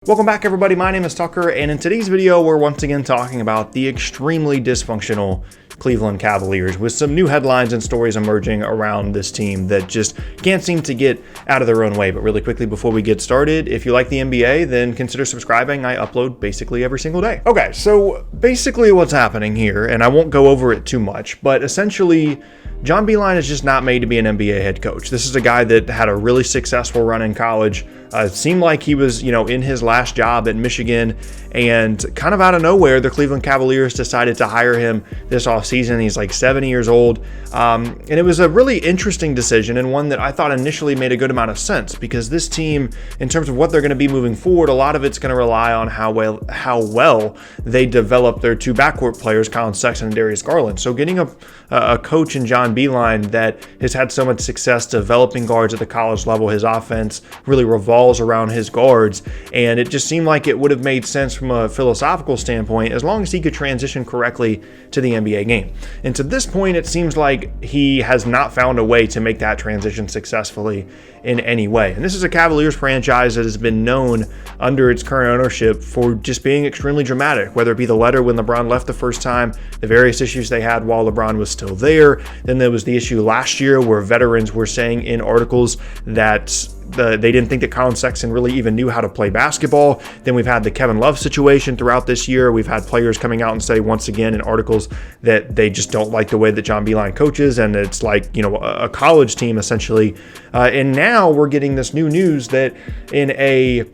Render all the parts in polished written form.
Welcome back, everybody. My name is Tucker, and in today's video, we're once again talking about the extremely dysfunctional Cleveland Cavaliers, with some new headlines and stories emerging around this team that just can't seem to get out of their own way. But really quickly, before we get started, if you like the NBA, then consider subscribing. I upload basically every single day. Okay, so basically what's happening here, and I won't go over it too much, but essentially, John Beilein is just not made to be an NBA head coach. This is a guy that had a really successful run in college. It seemed like he was, in his last job at Michigan, and kind of out of nowhere, the Cleveland Cavaliers decided to hire him this offseason. He's like 70 years old, and it was a really interesting decision, and one that I thought initially made a good amount of sense, because this team, in terms of what they're going to be moving forward, a lot of it's going to rely on how well they develop their two backcourt players, Colin Sexton and Darius Garland. So getting a coach in John Beilein that has had so much success developing guards at the college level, his offense really revolves around his guards, and it just seemed like it would have made sense from a philosophical standpoint as long as he could transition correctly to the NBA game. And to this point, it seems like he has not found a way to make that transition successfully in any way. And this is a Cavaliers franchise that has been known under its current ownership for just being extremely dramatic, whether it be the letter when LeBron left the first time, the various issues they had while LeBron was still there. Then there was the issue last year where veterans were saying in articles that they didn't think that Colin Sexton really even knew how to play basketball. Then we've had the Kevin Love situation throughout this year. We've had players coming out and say once again in articles that they just don't like the way that John Beilein coaches, and it's like, a college team essentially. And now we're getting this new news that I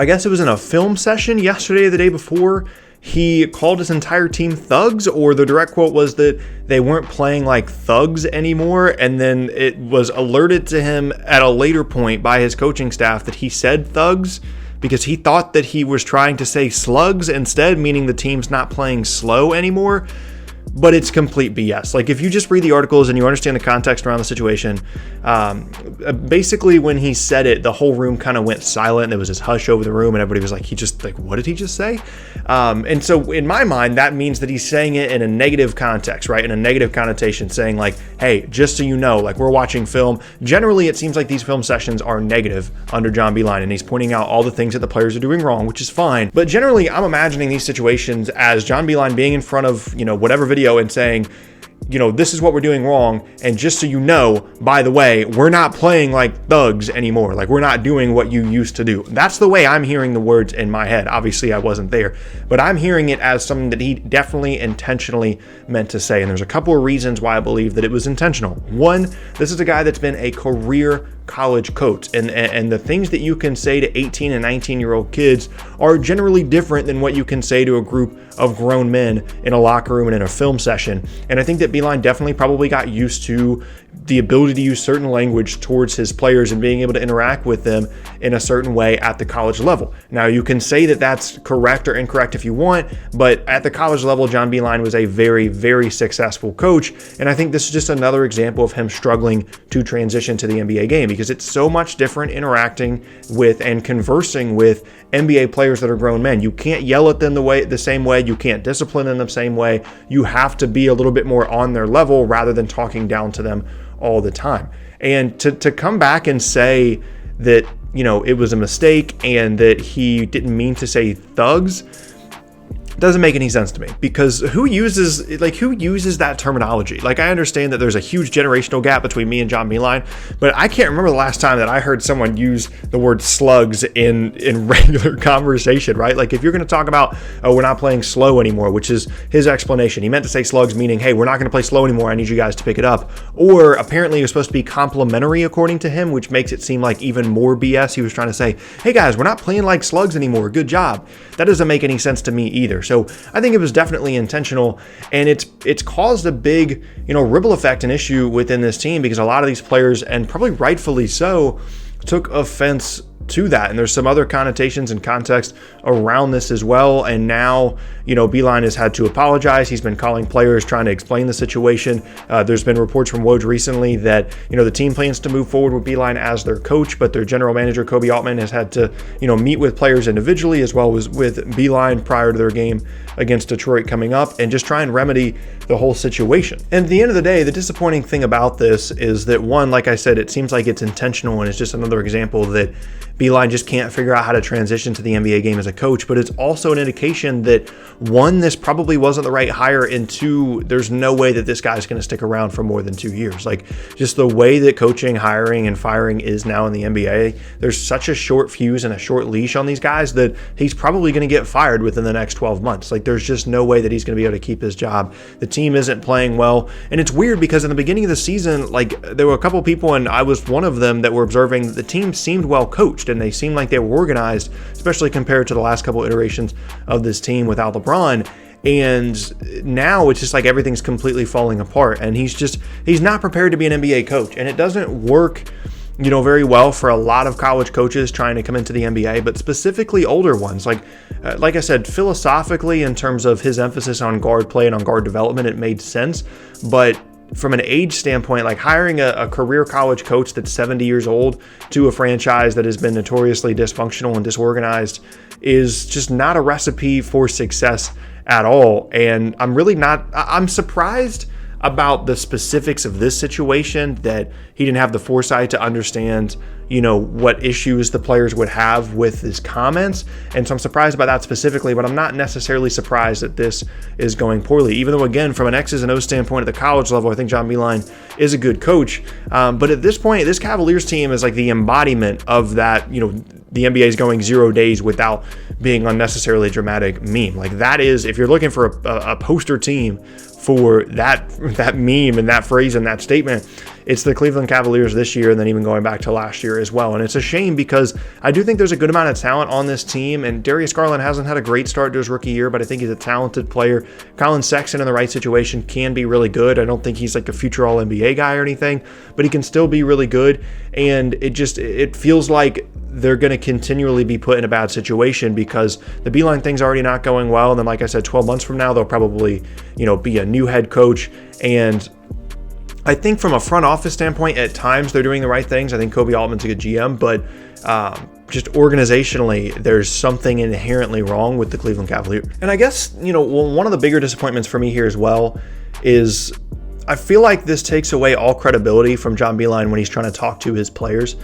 guess it was in a film session yesterday or the day before, he called his entire team thugs, or the direct quote was that they weren't playing like thugs anymore. And then it was alerted to him at a later point by his coaching staff that he said thugs because he thought that he was trying to say slugs instead, meaning the team's not playing slow anymore. But it's complete BS. Like, if you just read the articles and you understand the context around the situation, basically when he said it, the whole room kind of went silent. There was this hush over the room, and everybody was like, what did he just say? And so in my mind, that means that he's saying it in a negative context, right? In a negative connotation, saying like, hey, just so you know, like, we're watching film. Generally, it seems like these film sessions are negative under John Beilein, and he's pointing out all the things that the players are doing wrong, which is fine. But generally, I'm imagining these situations as John Beilein being in front of, whatever video and saying, this is what we're doing wrong, and just so you know, by the way, we're not playing like thugs anymore. Like, we're not doing what you used to do. That's the way I'm hearing the words in my head. Obviously, I wasn't there, but I'm hearing it as something that he definitely intentionally meant to say, and there's a couple of reasons why I believe that it was intentional. One, this is a guy that's been a career college coach, and the things that you can say to 18 and 19-year-old kids are generally different than what you can say to a group of grown men in a locker room and in a film session. And I think that Beilein definitely probably got used to the ability to use certain language towards his players and being able to interact with them in a certain way at the college level. Now, you can say that that's correct or incorrect if you want, but at the college level, John Beilein was a very, very successful coach. And I think this is just another example of him struggling to transition to the NBA game, because it's so much different interacting with and conversing with NBA players that are grown men. You can't yell at them the same way. You can't discipline them the same way. You have to be a little bit more on their level rather than talking down to them all the time. And to come back and say that, it was a mistake and that he didn't mean to say thugs doesn't make any sense to me, because who uses that terminology? Like, I understand that there's a huge generational gap between me and John Beilein, but I can't remember the last time that I heard someone use the word slugs in regular conversation, right? Like, if you're going to talk about, oh, we're not playing slow anymore, which is his explanation. He meant to say slugs, meaning, hey, we're not going to play slow anymore. I need you guys to pick it up. Or apparently it was supposed to be complimentary according to him, which makes it seem like even more BS. He was trying to say, hey guys, we're not playing like slugs anymore. Good job. That doesn't make any sense to me either. So I think it was definitely intentional, and it's caused a big, ripple effect and issue within this team, because a lot of these players, and probably rightfully so, took offense to that. And there's some other connotations and context around this as well. And now, Beilein has had to apologize. He's been calling players, trying to explain the situation. There's been reports from Woj recently that, the team plans to move forward with Beilein as their coach, but their general manager, Kobe Altman, has had to, meet with players individually as well as with Beilein prior to their game against Detroit coming up, and just try and remedy the whole situation. And at the end of the day, the disappointing thing about this is that, one, like I said, it seems like it's intentional, and it's just another example that Beilein just can't figure out how to transition to the NBA game as a coach. But it's also an indication that, one, this probably wasn't the right hire, and two, there's no way that this guy's going to stick around for more than 2 years. Like, just the way that coaching, hiring, and firing is now in the NBA, there's such a short fuse and a short leash on these guys that he's probably going to get fired within the next 12 months. Like, there's just no way that he's going to be able to keep his job. The team isn't playing well. And it's weird because in the beginning of the season, like, there were a couple people, and I was one of them, that were observing that the team seemed well coached and they seemed like they were organized, especially compared to the last couple iterations of this team without LeBron. And now it's just like everything's completely falling apart, and he's not prepared to be an NBA coach. And it doesn't work, very well for a lot of college coaches trying to come into the NBA, but specifically older ones. Like I said, philosophically, in terms of his emphasis on guard play and on guard development, it made sense. But from an age standpoint, like hiring a career college coach that's 70 years old to a franchise that has been notoriously dysfunctional and disorganized is just not a recipe for success at all. And I'm surprised about the specifics of this situation, that he didn't have the foresight to understand, what issues the players would have with his comments. And so I'm surprised about that specifically, but I'm not necessarily surprised that this is going poorly, even though, again, from an X's and O's standpoint at the college level, I think John Beilein is a good coach. But at this point, this Cavaliers team is like the embodiment of that, the NBA is going 0 days without being unnecessarily dramatic meme. Like, that is, if you're looking for a poster team for that meme and that phrase and that statement, it's the Cleveland Cavaliers this year, and then even going back to last year as well. And it's a shame because I do think there's a good amount of talent on this team, and Darius Garland hasn't had a great start to his rookie year, but I think he's a talented player. Colin Sexton in the right situation can be really good. I don't think he's like a future All-NBA guy or anything, but he can still be really good. And it feels like they're going to continually be put in a bad situation because the Beilein thing's already not going well. And then, like I said, 12 months from now, they'll probably, be a new head coach. And I think from a front office standpoint, at times they're doing the right things. I think Kobe Altman's a good GM, but just organizationally, there's something inherently wrong with the Cleveland Cavaliers. And I guess, one of the bigger disappointments for me here as well is I feel like this takes away all credibility from John Beilein when he's trying to talk to his players,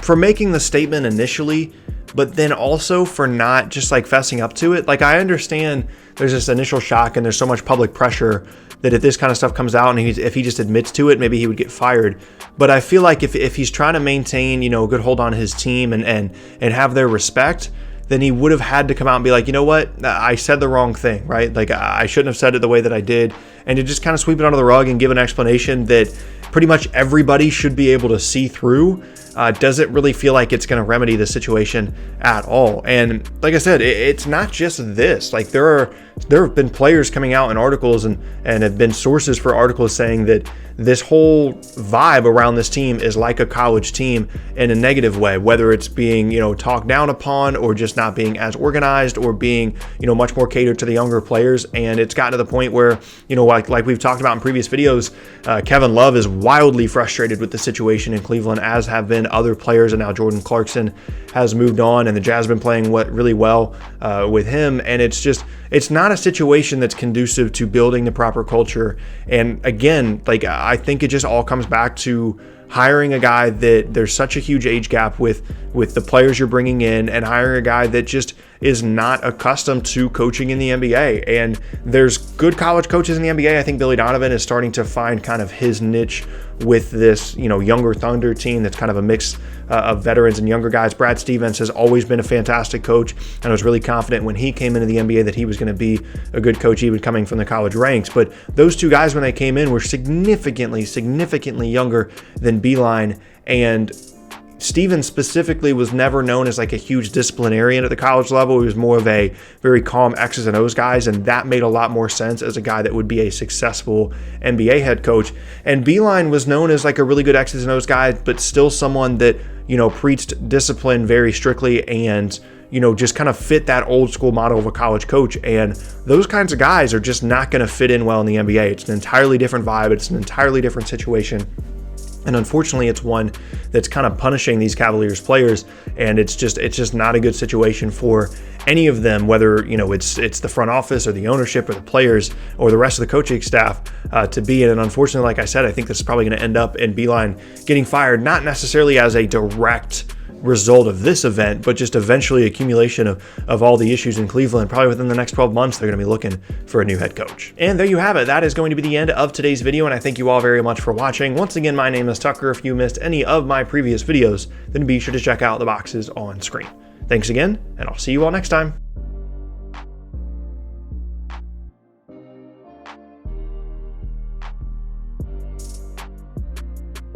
for making the statement initially, but then also for not just like fessing up to it. Like, I understand there's this initial shock and there's so much public pressure that if this kind of stuff comes out and if he just admits to it, maybe he would get fired. But I feel like if he's trying to maintain, a good hold on his team and have their respect, then he would have had to come out and be like, you know what, I said the wrong thing, right? Like, I shouldn't have said it the way that I did. And to just kind of sweep it under the rug and give an explanation that pretty much everybody should be able to see through, doesn't really feel like it's going to remedy the situation at all. And like I said, it's not just this. Like, there have been players coming out in articles and have been sources for articles saying that this whole vibe around this team is like a college team in a negative way, whether it's being, talked down upon or just not being as organized or being, much more catered to the younger players. And it's gotten to the point where, like we've talked about in previous videos, Kevin Love is wildly frustrated with the situation in Cleveland, as have been other players. And now Jordan Clarkson has moved on, and the Jazz have been playing really well with him. And it's not a situation that's conducive to building the proper culture. And again, like, I think it just all comes back to hiring a guy that there's such a huge age gap with the players you're bringing in, and hiring a guy that just is not accustomed to coaching in the NBA. And there's good college coaches in the NBA. I think Billy Donovan is starting to find kind of his niche with this, younger Thunder team that's kind of a mix of veterans and younger guys. Brad Stevens has always been a fantastic coach, and I was really confident when he came into the NBA that he was going to be a good coach, even coming from the college ranks. But those two guys, when they came in, were significantly younger than Beilein. And Stevens specifically was never known as like a huge disciplinarian at the college level. He was more of a very calm X's and O's guys, and that made a lot more sense as a guy that would be a successful NBA head coach. And Beilein was known as like a really good X's and O's guy, but still someone that, preached discipline very strictly and, just kind of fit that old school model of a college coach. And those kinds of guys are just not going to fit in well in the NBA. It's an entirely different vibe. It's an entirely different situation. And unfortunately, it's one that's kind of punishing these Cavaliers players, and it's just not a good situation for any of them, whether it's the front office or the ownership or the players or the rest of the coaching staff to be in. And unfortunately, like I said, I think this is probably going to end up in Beilein getting fired, not necessarily as a direct result of this event, but just eventually accumulation of all the issues in Cleveland. Probably within the next 12 months, they're going to be looking for a new head coach. And there you have it. That is going to be the end of today's video, and I thank you all very much for watching. Once again, my name is Tucker. If you missed any of my previous videos, then be sure to check out the boxes on screen. Thanks again, and I'll see you all next time.